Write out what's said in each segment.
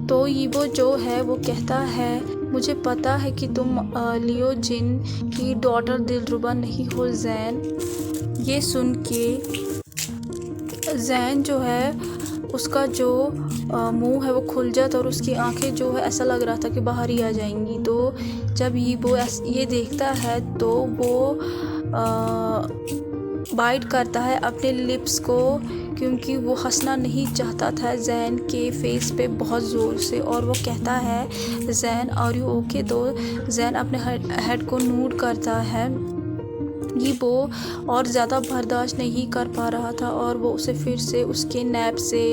तो यीबो जो है वो कहता है, मुझे पता है कि तुम लियो जिन की डॉटर दिलरुबा नहीं हो ज़ैन। ये सुन के ज़ैन जो है उसका जो मुंह है वो खुल जाता और उसकी आंखें जो है ऐसा लग रहा था कि बाहर ही आ जाएंगी। तो जब यीबो ये देखता है तो वो बाइट करता है अपने लिप्स को, क्योंकि वो हंसना नहीं चाहता था ज़ैन के फेस पे बहुत ज़ोर से। और वो कहता है, ज़ैन आर यू ओके? तो ज़ैन अपने हेड को नूड करता है। यीबो और ज़्यादा बर्दाश्त नहीं कर पा रहा था और वो उसे फिर से उसके नैप से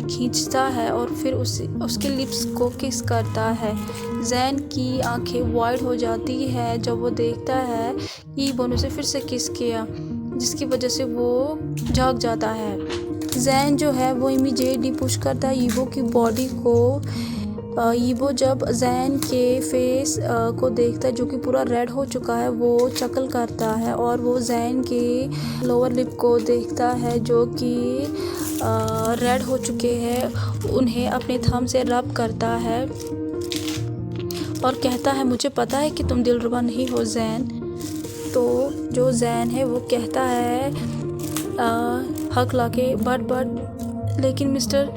खींचता है और फिर उसके लिप्स को किस करता है। ज़ैन की आंखें वाइड हो जाती है जब वो देखता है यीबो ने उसे फिर से किस किया, जिसकी वजह से वो जाग जाता है। ज़ैन जो है वो इमीडिएटली पुश करता है यीबो की बॉडी को। यीबो जब ज़ैन के फेस को देखता है जो कि पूरा रेड हो चुका है, वो चकल करता है और वो ज़ैन के लोअर लिप को देखता है जो कि रेड हो चुके हैं। उन्हें अपने थंब से रब करता है और कहता है, मुझे पता है कि तुम दिलरुबा नहीं हो ज़ैन। तो जो ज़ैन है वो कहता है हक लाके, बट लेकिन मिस्टर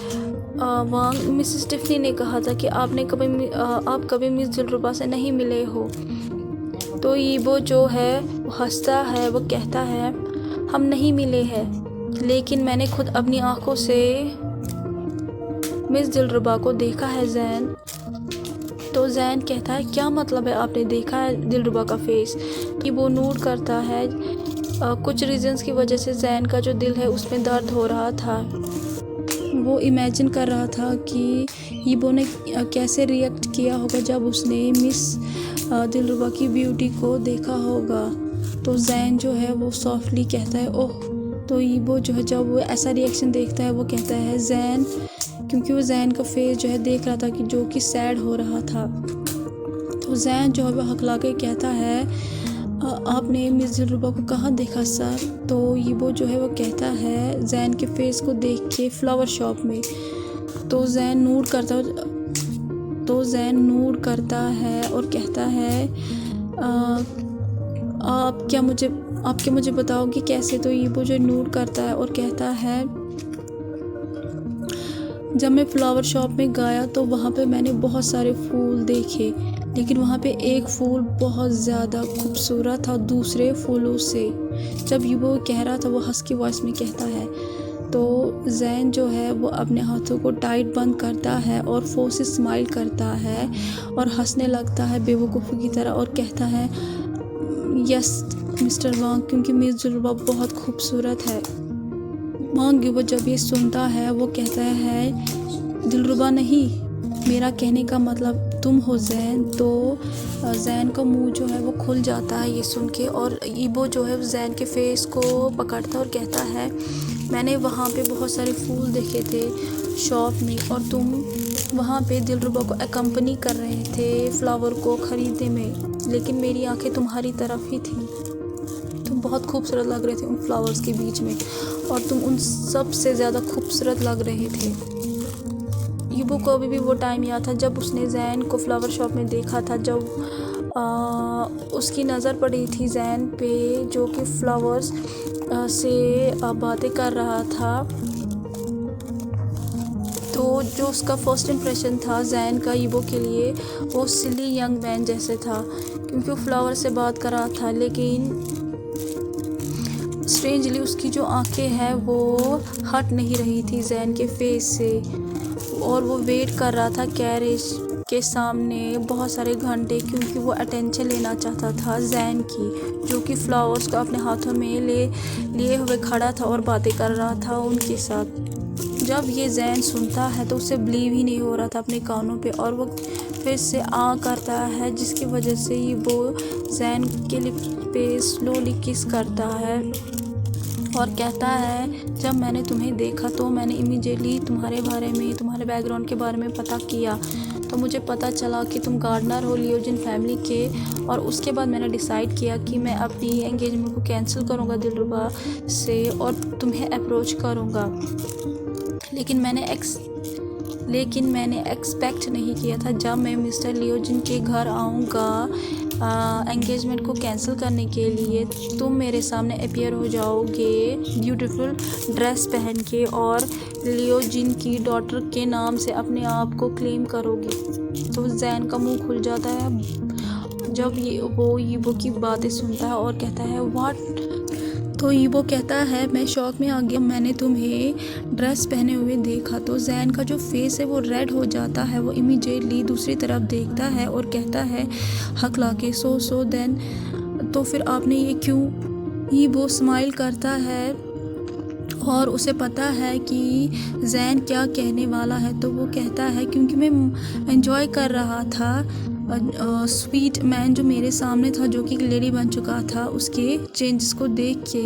वांग, मिसेस टिफ़नी ने कहा था कि आप कभी मिस दिलरुबा से नहीं मिले हो। तो यीबो जो है वो हंसता है, वो कहता है, हम नहीं मिले हैं, लेकिन मैंने खुद अपनी आंखों से मिस दिलरुबा को देखा है ज़ैन। तो ज़ैन कहता है, क्या मतलब है आपने देखा है दिलरुबा का फेस? यीबो नोट करता है कुछ रीजंस की वजह से ज़ैन का जो दिल है उसमें दर्द हो रहा था। वो इमेजिन कर रहा था कि यीबो ने कैसे रिएक्ट किया होगा जब उसने मिस दिलरुबा की ब्यूटी को देखा होगा। तो ज़ैन जो है वो सॉफ्टली कहता है, ओह। तो यीबो जो है जब वो ऐसा रिएक्शन देखता है वो कहता है ज़ैन, क्योंकि वो ज़ैन का फेस जो है देख रहा था कि जो कि सैड हो रहा था। तो ज़ैन जो है वो हकला के कहता है, आपने मिस दिलरुबा को कहाँ देखा सर? तो यीबो जो है वो कहता है ज़ैन के फेस को देख के, फ्लावर शॉप में। तो ज़ैन नूड करता है और कहता है, आप क्या मुझे बताओगे कैसे? तो यीबो जो नूड करता है और कहता है, जब मैं फ्लावर शॉप में गया तो वहाँ पे मैंने बहुत सारे फूल देखे, लेकिन वहाँ पे एक फूल बहुत ज़्यादा खूबसूरत था दूसरे फूलों से। जब यीबो कह रहा था वो हंस की वॉइस में कहता है। तो ज़ैन जो है वो अपने हाथों को टाइट बंद करता है और फोर्स से स्माइल करता है और हंसने लगता है बेवकूफ़ी की तरह और कहता है, यस मिस्टर वांग, क्योंकि मिस दिलरुबा बहुत खूबसूरत है। वांग वो जब ये सुनता है वो कहता है, दिलरुबा नहीं, मेरा कहने का मतलब तुम हो ज़ैन। तो ज़ैन का मुंह जो है वो खुल जाता है ये सुन के और यीबो जो है ज़ैन के फेस को पकड़ता और कहता है, मैंने वहाँ पे बहुत सारे फूल देखे थे शॉप में और तुम वहाँ पे दिलरुबा को अकम्पनी कर रहे थे फ्लावर को ख़रीदने में, लेकिन मेरी आंखें तुम्हारी तरफ ही थी। तुम बहुत खूबसूरत लग रहे थे उन फ्लावर्स के बीच में और तुम उन सब से ज़्यादा खूबसूरत लग रहे थे। यीबो को अभी भी वो टाइम याद था जब उसने ज़ैन को फ्लावर शॉप में देखा था, जब उसकी नज़र पड़ी थी ज़ैन पे जो कि फ्लावर्स से बातें कर रहा था। तो जो उसका फर्स्ट इम्प्रेशन था ज़ैन का यीबो के लिए, वो सिली यंग मैन जैसे था, क्योंकि वो फ्लावर से बात कर रहा था, लेकिन स्ट्रेंजली उसकी जो आंखें हैं वो हट नहीं रही थी ज़ैन के फेस से और वो वेट कर रहा था कैरेज के सामने बहुत सारे घंटे, क्योंकि वो अटेंशन लेना चाहता था ज़ैन की, जो कि फ्लावर्स को अपने हाथों में लिए हुए खड़ा था और बातें कर रहा था उनके साथ। जब ये ज़ैन सुनता है तो उसे बिलीव ही नहीं हो रहा था अपने कानों पे और वो फिर से करता है, जिसकी वजह से ये वो ज़ैन के लिप्स पे स्लोली किस करता है और कहता है, जब मैंने तुम्हें देखा तो मैंने इमीडिएटली तुम्हारे बारे में, तुम्हारे बैकग्राउंड के बारे में पता किया। तो मुझे पता चला कि तुम गार्डनर हो लियो जिन फैमिली के, और उसके बाद मैंने डिसाइड किया कि मैं अपनी एंगेजमेंट को कैंसिल करूँगा दिलरुबा से और तुम्हें अप्रोच करूँगा। लेकिन मैंने एक्सपेक्ट नहीं किया था जब मैं मिस्टर लियो जिन के घर आऊँगा एंगेजमेंट को कैंसिल करने के लिए, तुम मेरे सामने अपीयर हो जाओगे ब्यूटीफुल ड्रेस पहन के और लियो जिन की डॉटर के नाम से अपने आप को क्लेम करोगे। तो जैन का मुंह खुल जाता है जब वो ईबो की बातें सुनता है और कहता है व्हाट। तो ईबो कहता है मैं शॉक में आ गया, मैंने तुम्हें ड्रेस पहने हुए देखा। तो जैन का जो फेस है वो रेड हो जाता है, वो इमीडिएटली दूसरी तरफ देखता है और कहता है हकला के सो देन तो फिर आपने ये क्यों। ईबो स्माइल करता है और उसे पता है कि जैन क्या कहने वाला है। तो वो कहता है क्योंकि मैं एंजॉय कर रहा था स्वीट मैन जो मेरे सामने था, जो कि लेडी बन चुका था, उसके चेंजेस को देख के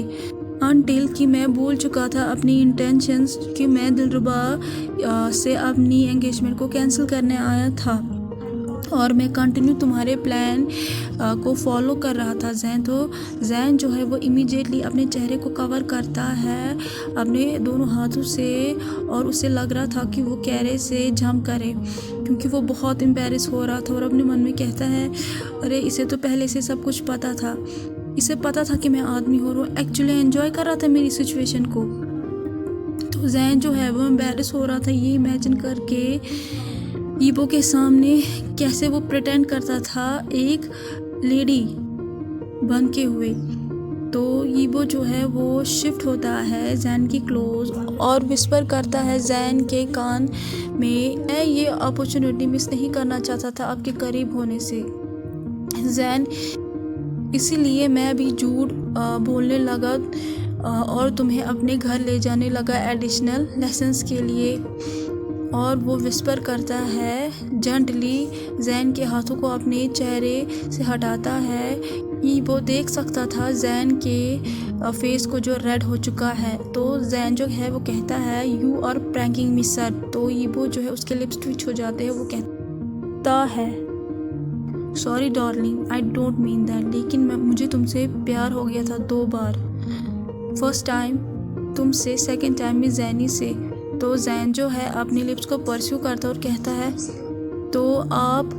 अनटिल कि मैं भूल चुका था अपनी इंटेंशंस कि मैं दिलरुबा से अपनी एंगेजमेंट को कैंसिल करने आया था और मैं कंटिन्यू तुम्हारे प्लान को फॉलो कर रहा था जैन। तो जैन जो है वो इमीडिएटली अपने चेहरे को कवर करता है अपने दोनों हाथों से और उसे लग रहा था कि वो कैरे से जंप करे क्योंकि वो बहुत एम्बैरेस हो रहा था और अपने मन में कहता है अरे इसे तो पहले से सब कुछ पता था, इसे पता था कि मैं आदमी हो रहा हूँ, एक्चुअली एंजॉय कर रहा था मेरी सिचुएशन को। तो जैन जो है वो एम्बैरेस हो रहा था ये इमेजिन करके ईबो के सामने कैसे वो प्रिटेंड करता था एक लेडी बन के हुए। तो ईबो जो है वो शिफ्ट होता है जैन की क्लोज और विस्पर करता है जैन के कान में, मैं ये अपॉर्चुनिटी मिस नहीं करना चाहता था आपके करीब होने से जैन, इसीलिए मैं भी झूठ बोलने लगा और तुम्हें अपने घर ले जाने लगा एडिशनल लेसन्स के लिए। और वो विस्पर करता है जेंटली जैन के हाथों को अपने चेहरे से हटाता है। ईबो देख सकता था जैन के फेस को जो रेड हो चुका है। तो जैन जो है वो कहता है you are pranking me sir. तो ईबो जो है उसके लिप्स ट्विच हो जाते हैं, वो कहता है sorry darling I don't mean that, लेकिन मुझे तुमसे प्यार हो गया था 2 बार, फर्स्ट टाइम तुमसे, सेकेंड टाइम मिस जैनी से। तो जैन जो है अपने लिप्स को परस्यू करता और कहता है तो आप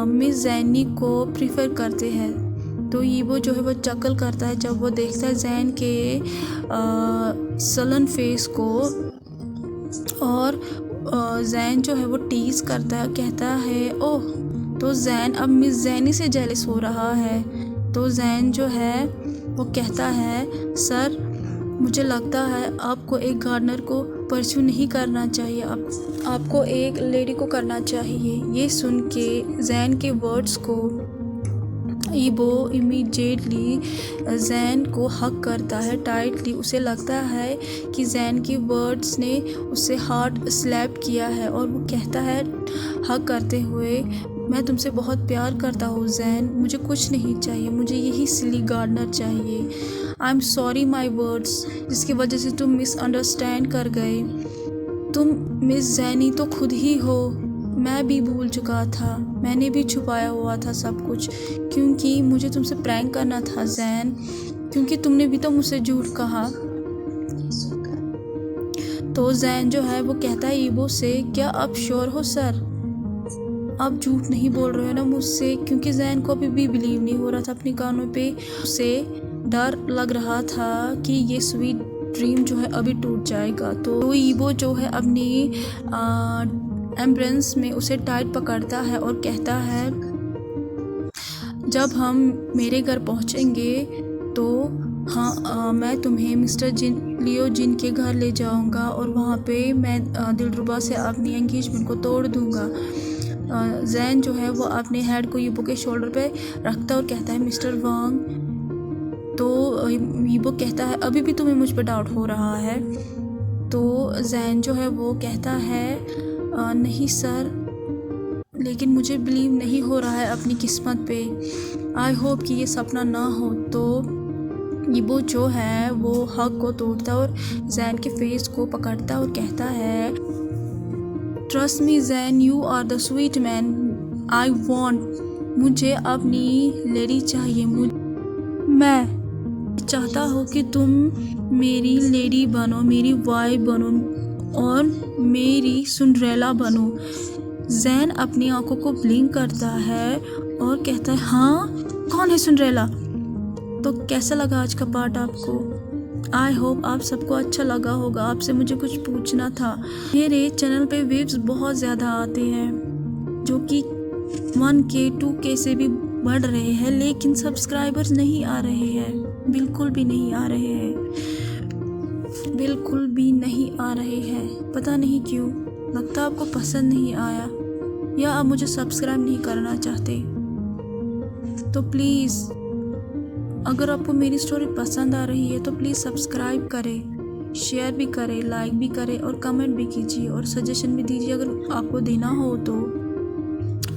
मिस जैनी को प्रीफर करते हैं। तो ईबो जो है वो चकल करता है जब वो देखता है जैन के सलन फेस को और जैन जो है वो टीज करता है, कहता है ओह। तो जैन अब मिस जैनी से जेलस हो रहा है। तो जैन जो है वो कहता है सर मुझे लगता है आपको एक गार्डनर को परस्यू नहीं करना चाहिए, आपको एक लेडी को करना चाहिए। ये सुन के जैन के वर्ड्स को ईबो इमीडिएटली जैन को हक करता है टाइटली। उसे लगता है कि जैन की वर्ड्स ने उसे हार्ड स्लैप किया है और वो कहता है हक करते हुए मैं तुमसे बहुत प्यार करता हूँ जैन, मुझे कुछ नहीं चाहिए, मुझे यही सिली गार्डनर चाहिए। I am sorry my words जिसकी वजह से तुम मिसअंडरस्टैंड कर गए। तुम मिस जैनी तो खुद ही हो, मैं भी भूल चुका था, मैंने भी छुपाया हुआ था सब कुछ क्योंकि मुझे तुमसे प्रैंक करना था जैन, क्योंकि तुमने भी तो मुझसे झूठ कहा। तो जैन जो है वो कहता है ईबो से क्या आप श्योर हो सर, आप झूठ नहीं बोल रहे हो ना मुझसे, क्योंकि जैन को अभी भी बिलीव नहीं हो रहा था अपने कानों पे। उसे डर लग रहा था कि ये स्वीट ड्रीम जो है अभी टूट जाएगा। तो ईबो जो है अपनी एम्ब्रेंस में उसे टाइट पकड़ता है और कहता है जब हम मेरे घर पहुंचेंगे तो हाँ मैं तुम्हें मिस्टर लियो जिन के घर ले जाऊंगा और वहाँ पे मैं दिलरुबा से अपनी एंगेजमेंट को तोड़ दूंगा। जैन जो है वो अपने हेड को ईबो के शोल्डर पे रखता है और कहता है मिस्टर वांग। तो ईबो कहता है अभी भी तुम्हें मुझ पर डाउट हो रहा है। तो जैन जो है वो कहता है नहीं सर, लेकिन मुझे बिलीव नहीं हो रहा है अपनी किस्मत पे, आई होप कि ये सपना ना हो। तो ईबो जो है वो हक को तोड़ता और जैन के फेस को पकड़ता और कहता है trust me Jain, you are the sweet man I want, मुझे अपनी लेडी चाहिए, मैं चाहता हूँ कि तुम मेरी लेडी बनो, मेरी वाइफ बनो और मेरी सिंड्रेला बनो। जैन अपनी आंखों को ब्लिंक करता है और कहता है, हाँ कौन है सिंड्रेला? तो कैसा लगा आज का पार्ट आपको? आई होप आप सबको अच्छा लगा होगा। आपसे मुझे कुछ पूछना था। मेरे चैनल पे व्यूज बहुत ज़्यादा आते हैं, जो कि 1K 2K से भी बढ़ रहे हैं, लेकिन सब्सक्राइबर्स नहीं आ रहे हैं, बिल्कुल भी नहीं आ रहे हैं, बिल्कुल भी नहीं आ रहे हैं। पता नहीं क्यों, लगता आपको पसंद नहीं आया या आप मुझे सब्सक्राइब नहीं करना चाहते। तो प्लीज़, अगर आपको मेरी स्टोरी पसंद आ रही है तो प्लीज़ सब्सक्राइब करें, शेयर भी करें, लाइक भी करें और कमेंट भी कीजिए और सजेशन भी दीजिए अगर आपको देना हो तो।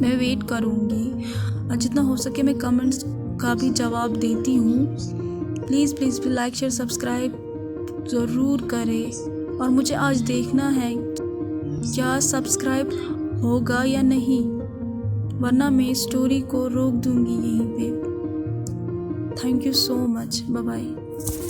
मैं वेट करूँगी और जितना हो सके मैं कमेंट्स का भी जवाब देती हूँ। Please please like share subscribe ज़रूर करें। और मुझे आज देखना है क्या सब्सक्राइब होगा या नहीं, वरना मैं स्टोरी को रोक दूँगी यहीं पे। Thank you so much. Bye bye.